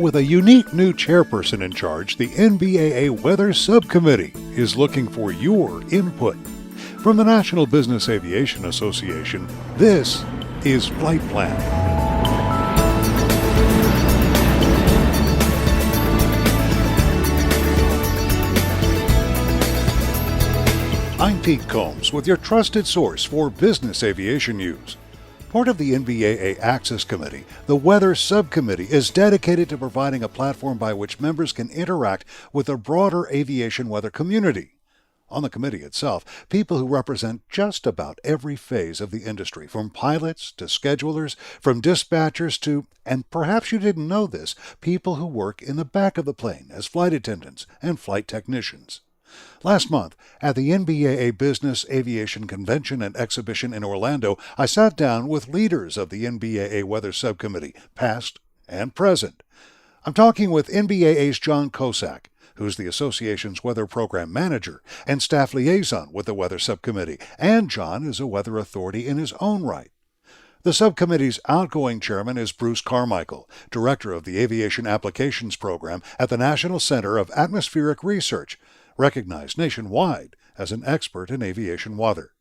With a unique new chairperson in charge, the NBAA Weather Subcommittee is looking for your input. From the National Business Aviation Association, this is Flight Plan. I'm Pete Combs with your trusted source for business aviation news. Part of the NBAA Access Committee, the Weather Subcommittee is dedicated to providing a platform by which members can interact with the broader aviation weather community. On the committee itself, people who represent just about every phase of the industry, from pilots to schedulers, from dispatchers to, and perhaps you didn't know this, people who work in the back of the plane as flight attendants and flight technicians. Last month, at the NBAA Business Aviation Convention and Exhibition in Orlando, I sat down with leaders of the NBAA Weather Subcommittee, past and present. I'm talking with NBAA's John Kosak, who's the association's weather program manager and staff liaison with the Weather Subcommittee, and John is a weather authority in his own right. The subcommittee's outgoing chairman is Bruce Carmichael, director of the Aviation Applications Program at the National Center of Atmospheric Research, recognized nationwide as an expert in aviation weather.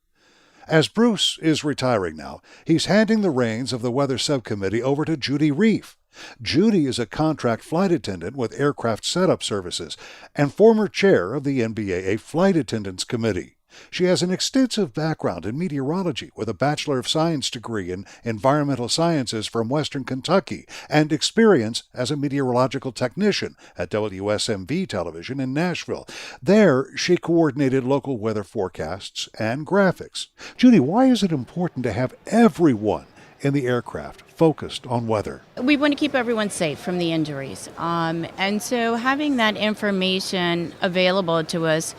As Bruce is retiring now, he's handing the reins of the Weather Subcommittee over to Judy Reef. Judy is a contract flight attendant with Aircraft Setup Services and former chair of the NBAA Flight Attendants Committee. She has an extensive background in meteorology with a Bachelor of Science degree in Environmental Sciences from Western Kentucky and experience as a meteorological technician at WSMV Television in Nashville. There, she coordinated local weather forecasts and graphics. Judy, why is it important to have everyone in the aircraft focused on weather? We want to keep everyone safe from the injuries. And so having that information available to us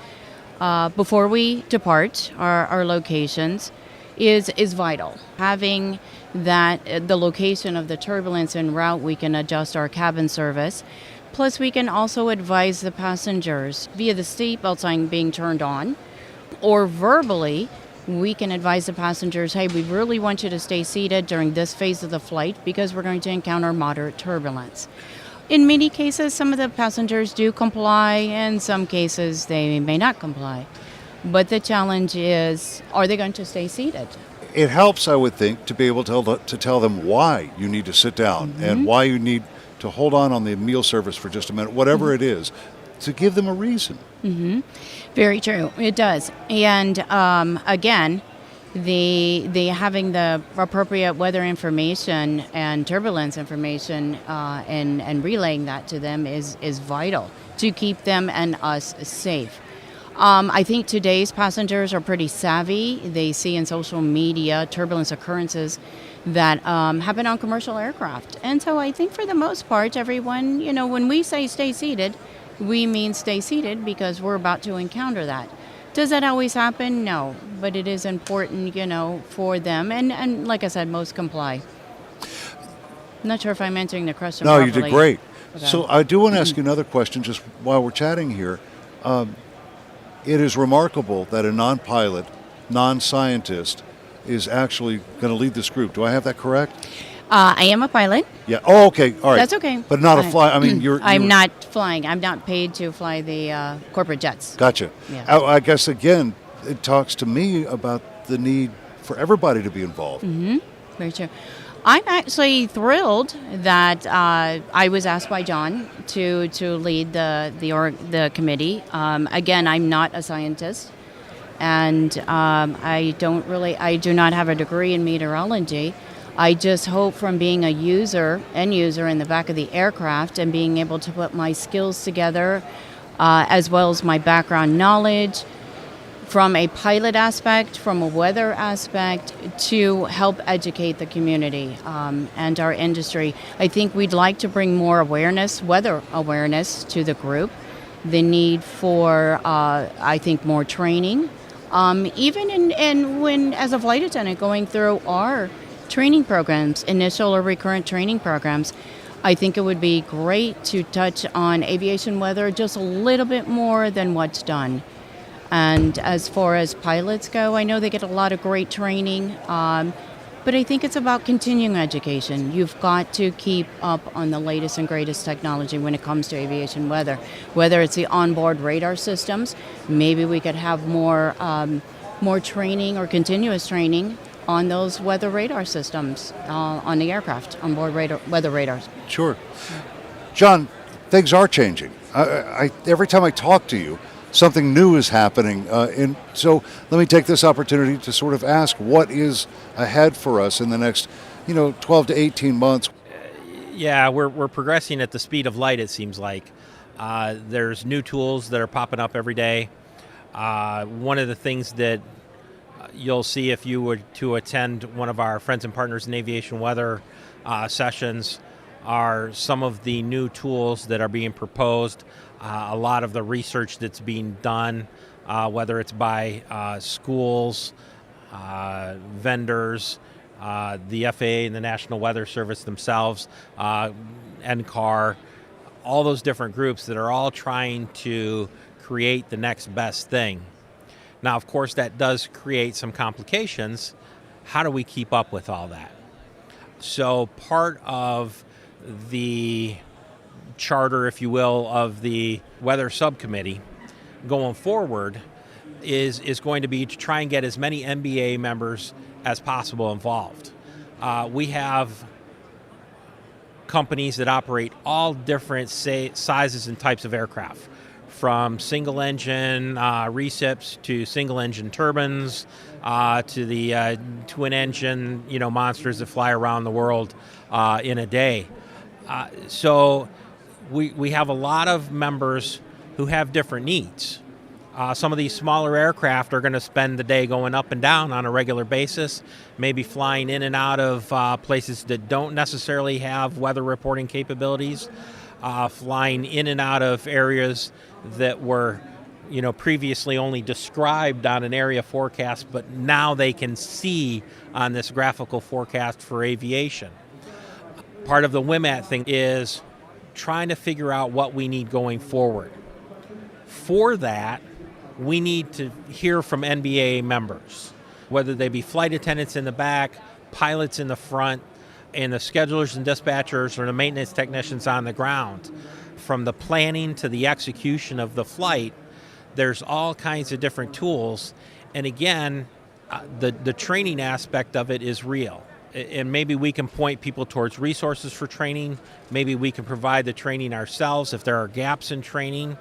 before we depart our locations is vital. Having that the location of the turbulence en route, we can adjust our cabin service. Plus, we can also advise the passengers via the seatbelt sign being turned on, or verbally, we can advise the passengers, hey, we really want you to stay seated during this phase of the flight because we're going to encounter moderate turbulence. In many cases, some of the passengers do comply, and some cases they may not comply. But the challenge is, are they going to stay seated? It helps, I would think, to be able to tell them why you need to sit down and why you need to hold on the meal service for just a minute, whatever it is, to give them a reason. Very true. It does. And again, the having the appropriate weather information and turbulence information and relaying that to them is vital to keep them and us safe. I think today's passengers are pretty savvy. They see in social media turbulence occurrences that happen on commercial aircraft. And so I think for the most part, everyone, when we say stay seated, we mean stay seated because we're about to encounter that. Does that always happen? No, but it is important, for them. And like I said, most comply. I'm not sure if I'm answering the question properly. No, you did great. Okay. So I do want to ask you another question just while we're chatting here. It is remarkable that a non-pilot, non-scientist is actually going to lead this group. Do I have that correct? I am a pilot. Yeah. Oh, okay. All right. That's okay. But not a fly. I mean, I'm not flying. I'm not paid to fly the corporate jets. Gotcha. Yeah. I guess, again, it talks to me about the need for everybody to be involved. Very true. I'm actually thrilled that I was asked by John to lead the committee. Again, I'm not a scientist, and I do not have a degree in meteorology. I just hope from being a end user in the back of the aircraft and being able to put my skills together, as well as my background knowledge, from a pilot aspect, from a weather aspect, to help educate the community and our industry. I think we'd like to bring more weather awareness to the group, the need for, I think, more training, even when as a flight attendant going through our training programs, initial or recurrent training programs, I think it would be great to touch on aviation weather just a little bit more than what's done. And as far as pilots go, I know they get a lot of great training. But I think it's about continuing education. You've got to keep up on the latest and greatest technology when it comes to aviation weather. Whether it's the onboard radar systems, maybe we could have more training or continuous training on those weather radar systems on the aircraft, onboard weather radars. Sure. John, things are changing. Every time I talk to you, something new is happening. And so let me take this opportunity to sort of ask what is ahead for us in the next, 12 to 18 months. Yeah, we're progressing at the speed of light, it seems like. There's new tools that are popping up every day. One of the things that you'll see if you were to attend one of our Friends and Partners in Aviation Weather sessions are some of the new tools that are being proposed, a lot of the research that's being done, whether it's by schools, vendors, the FAA and the National Weather Service themselves, NCAR, all those different groups that are all trying to create the next best thing. Now, of course, that does create some complications. How do we keep up with all that? So part of the charter, if you will, of the Weather Subcommittee going forward is going to be to try and get as many NBAA members as possible involved. We have companies that operate all different sizes and types of aircraft, from single engine recips to single engine turbines to the twin engine monsters that fly around the world in a day. So we have a lot of members who have different needs. Some of these smaller aircraft are going to spend the day going up and down on a regular basis, maybe flying in and out of places that don't necessarily have weather reporting capabilities, flying in and out of areas that were previously only described on an area forecast, but now they can see on this graphical forecast for aviation. Part of the WMAT thing is trying to figure out what we need going forward. For that, we need to hear from NBAA members, whether they be flight attendants in the back, pilots in the front, and the schedulers and dispatchers or the maintenance technicians on the ground. From the planning to the execution of the flight, there's all kinds of different tools. And again, the training aspect of it is real. And maybe we can point people towards resources for training. Maybe we can provide the training ourselves if there are gaps in training.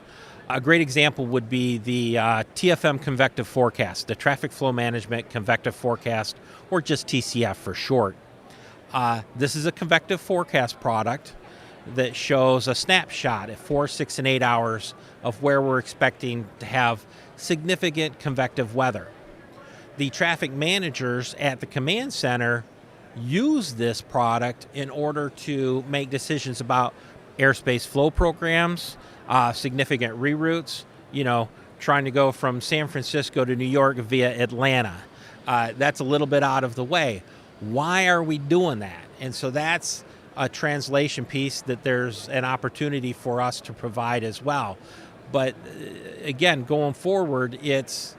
A great example would be the TFM convective forecast, the traffic flow management convective forecast, or just TCF for short. This is a convective forecast product that shows a snapshot at 4, 6, and 8 hours of where we're expecting to have significant convective weather. The traffic managers at the command center use this product in order to make decisions about airspace flow programs, significant reroutes, trying to go from San Francisco to New York via Atlanta. That's a little bit out of the way. Why are we doing that? And so that's a translation piece that there's an opportunity for us to provide as well. But again, going forward, it's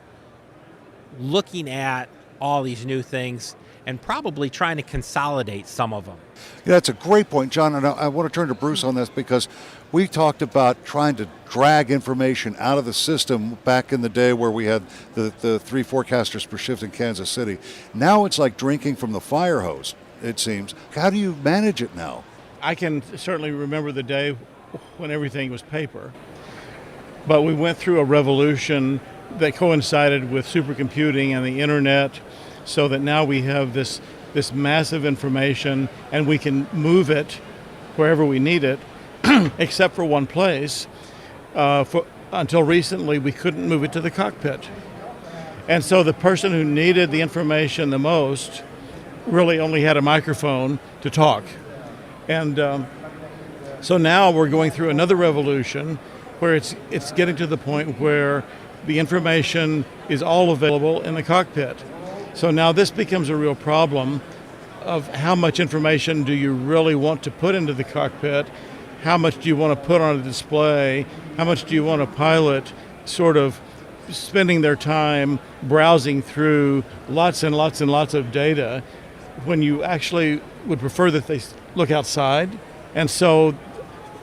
looking at all these new things and probably trying to consolidate some of them. Yeah, that's a great point, John, and I want to turn to Bruce on this because we talked about trying to drag information out of the system back in the day where we had the 3 forecasters per shift in Kansas City. Now it's like drinking from the fire hose, it seems. How do you manage it now? I can certainly remember the day when everything was paper, but we went through a revolution that coincided with supercomputing and the internet, so that now we have this massive information and we can move it wherever we need it, except for one place. Until recently, we couldn't move it to the cockpit. And so the person who needed the information the most really only had a microphone to talk. And so now we're going through another revolution where it's getting to the point where the information is all available in the cockpit. So now this becomes a real problem of how much information do you really want to put into the cockpit, how much do you want to put on a display, how much do you want a pilot sort of spending their time browsing through lots and lots and lots of data when you actually would prefer that they look outside. And so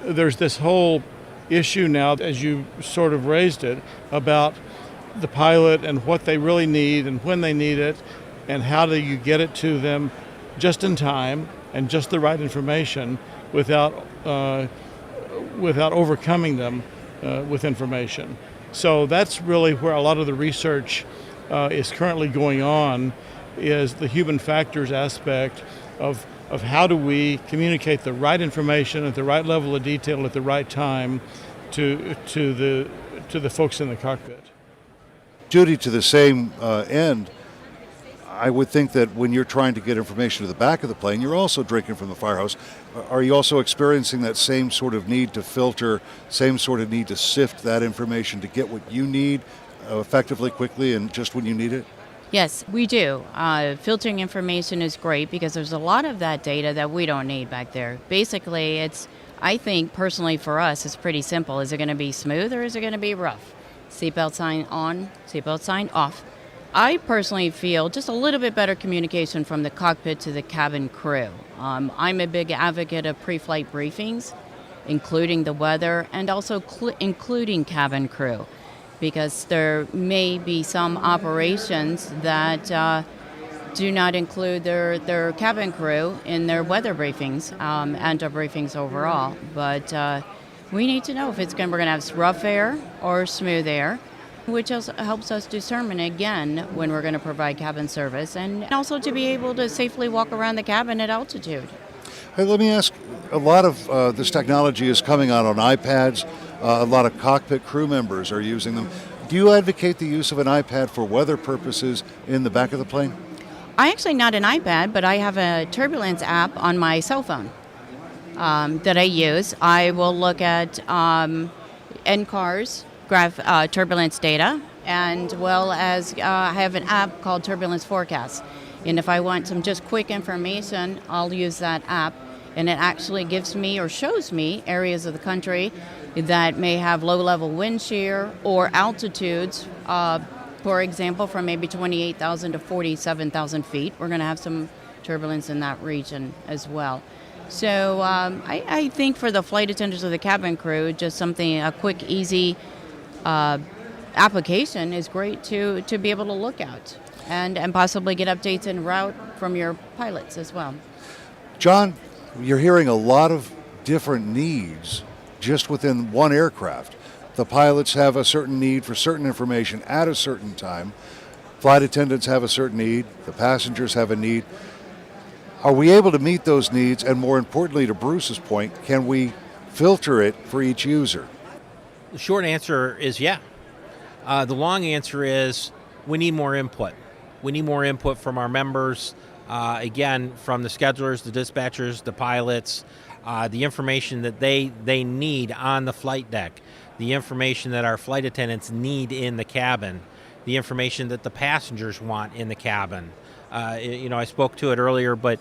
there's this whole issue now, as you sort of raised it, about the pilot and what they really need and when they need it, and how do you get it to them just in time and just the right information without overcoming them with information. So that's really where a lot of the research is currently going on, is the human factors aspect of how do we communicate the right information at the right level of detail at the right time to the folks in the cockpit. Judy, to the same end, I would think that when you're trying to get information to the back of the plane, you're also drinking from the fire hose. Are you also experiencing that same sort of need to filter, same sort of need to sift that information to get what you need effectively, quickly, and just when you need it? Yes, we do. Filtering information is great because there's a lot of that data that we don't need back there. Basically, I think personally for us, it's pretty simple. Is it going to be smooth or is it going to be rough? Seatbelt sign on, seatbelt sign off. I personally feel just a little bit better communication from the cockpit to the cabin crew. I'm a big advocate of pre-flight briefings, including the weather and also including cabin crew, because there may be some operations that do not include their cabin crew in their weather briefings and our briefings overall. But we need to know if we're going to have rough air or smooth air, which also helps us determine, again, when we're going to provide cabin service, and also to be able to safely walk around the cabin at altitude. Hey, let me ask, a lot of this technology is coming out on iPads. A lot of cockpit crew members are using them. Do you advocate the use of an iPad for weather purposes in the back of the plane? I actually not an iPad, but I have a turbulence app on my cell phone that I use. I will look at NCAR's turbulence data, and well as I have an app called Turbulence Forecast. And if I want some just quick information, I'll use that app, and it actually gives me or shows me areas of the country that may have low-level wind shear or altitudes, for example, from maybe 28,000 to 47,000 feet. We're going to have some turbulence in that region as well. So I think for the flight attendants or the cabin crew, just a quick, easy application is great to be able to look at and possibly get updates en route from your pilots as well. John, you're hearing a lot of different needs just within one aircraft. The pilots have a certain need for certain information at a certain time. Flight attendants have a certain need. The passengers have a need. Are we able to meet those needs? And more importantly, to Bruce's point, can we filter it for each user? The short answer is yeah. The long answer is we need more input. We need more input from our members, again, from the schedulers, the dispatchers, the pilots, the information that they need on the flight deck, the information that our flight attendants need in the cabin, the information that the passengers want in the cabin. I spoke to it earlier, but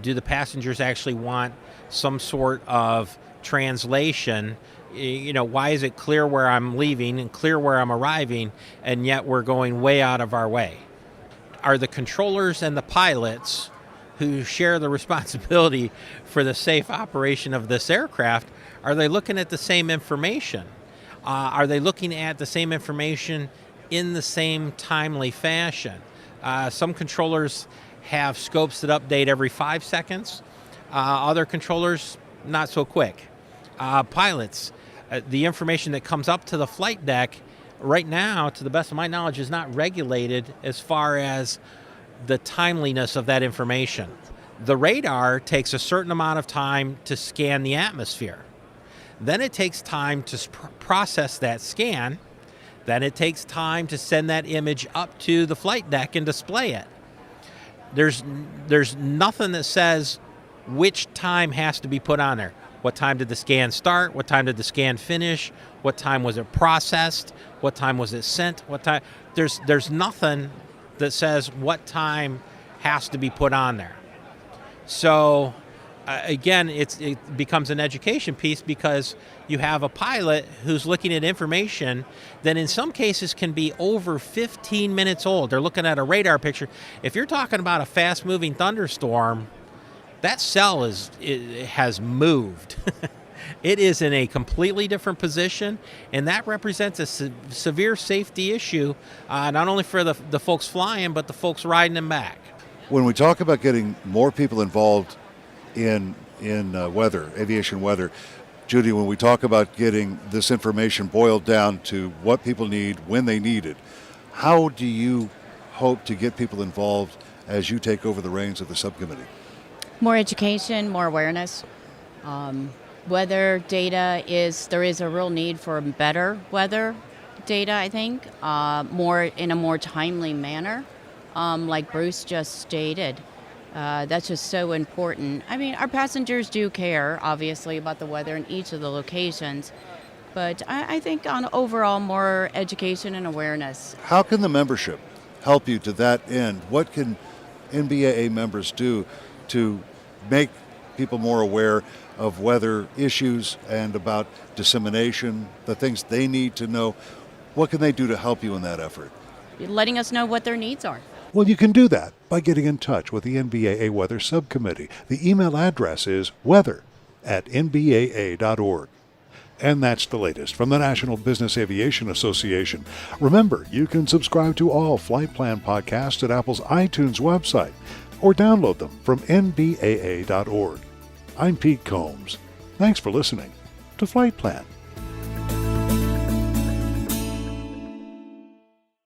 do the passengers actually want some sort of translation? Why is it clear where I'm leaving and clear where I'm arriving, and yet we're going way out of our way? Are the controllers and the pilots who share the responsibility for the safe operation of this aircraft, are they looking at the same information? Are they looking at the same information in the same timely fashion? Some controllers have scopes that update every 5 seconds. Other controllers, not so quick. Pilots, the information that comes up to the flight deck right now, to the best of my knowledge, is not regulated as far as the timeliness of that information. The radar takes a certain amount of time to scan the atmosphere. Then it takes time to process that scan. Then it takes time to send that image up to the flight deck and display it. There's nothing that says which time has to be put on there. What time did the scan start? What time did the scan finish? What time was it processed? What time was it sent? What time? There's nothing that says what time has to be put on there. So again, it becomes an education piece because you have a pilot who's looking at information that in some cases can be over 15 minutes old. They're looking at a radar picture. If you're talking about a fast-moving thunderstorm, that cell has moved. It is in a completely different position, and that represents a severe safety issue, not only for the folks flying, but the folks riding them back. When we talk about getting more people involved in weather, aviation weather, Judy, when we talk about getting this information boiled down to what people need, when they need it, how do you hope to get people involved as you take over the reins of the subcommittee? More education, more awareness. Weather data there is a real need for better weather data, I think, in a more timely manner, like Bruce just stated. That's just so important. I mean, our passengers do care, obviously, about the weather in each of the locations, but I think on overall more education and awareness. How can the membership help you to that end? What can NBAA members do to make people more aware of weather issues and about dissemination, the things they need to know? What can they do to help you in that effort? Letting us know what their needs are. Well, you can do that by getting in touch with the NBAA Weather Subcommittee. The email address is weather@nbaa.org. And that's the latest from the National Business Aviation Association. Remember, you can subscribe to all Flight Plan podcasts at Apple's iTunes website or download them from nbaa.org. I'm Pete Combs. Thanks for listening to Flight Plan.